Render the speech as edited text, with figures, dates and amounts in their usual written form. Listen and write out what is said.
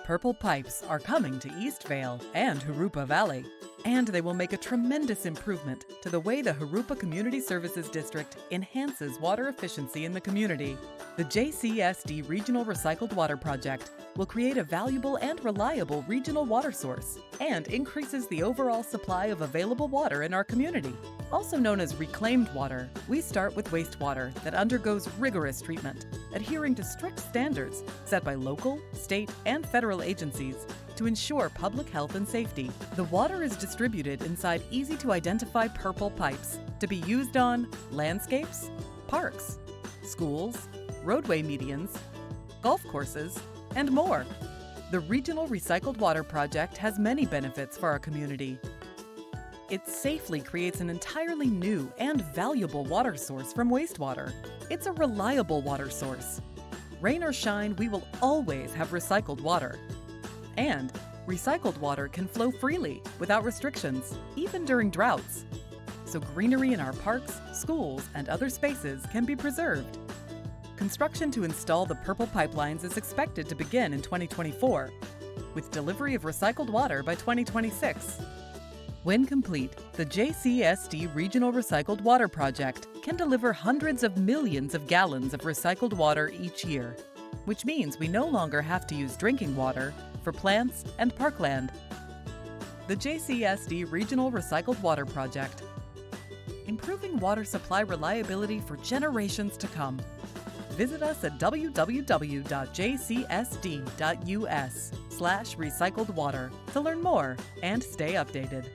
Purple pipes are coming to Eastvale and Jurupa Valley, and they will make a tremendous improvement to the way the Jurupa Community Services District enhances water efficiency in the community. The JCSD Regional Recycled Water Project will create a valuable and reliable regional water source and increases the overall supply of available water in our community. Also known as reclaimed water, we start with wastewater that undergoes rigorous treatment, adhering to strict standards set by local, state, and federal agencies to ensure public health and safety. The water is distributed inside easy-to-identify purple pipes to be used on landscapes, parks, schools, roadway medians, golf courses, and more. The Regional Recycled Water Project has many benefits for our community. It safely creates an entirely new and valuable water source from wastewater. It's a reliable water source. Rain or shine, we will always have recycled water. And recycled water can flow freely without restrictions, even during droughts. So greenery in our parks, schools, and other spaces can be preserved. Construction to install the purple pipelines is expected to begin in 2024, with delivery of recycled water by 2026. When complete, the JCSD Regional Recycled Water Project can deliver hundreds of millions of gallons of recycled water each year, which means we no longer have to use drinking water for plants and parkland. The JCSD Regional Recycled Water Project, improving water supply reliability for generations to come. Visit us at www.jcsd.us/recycledwater to learn more and stay updated.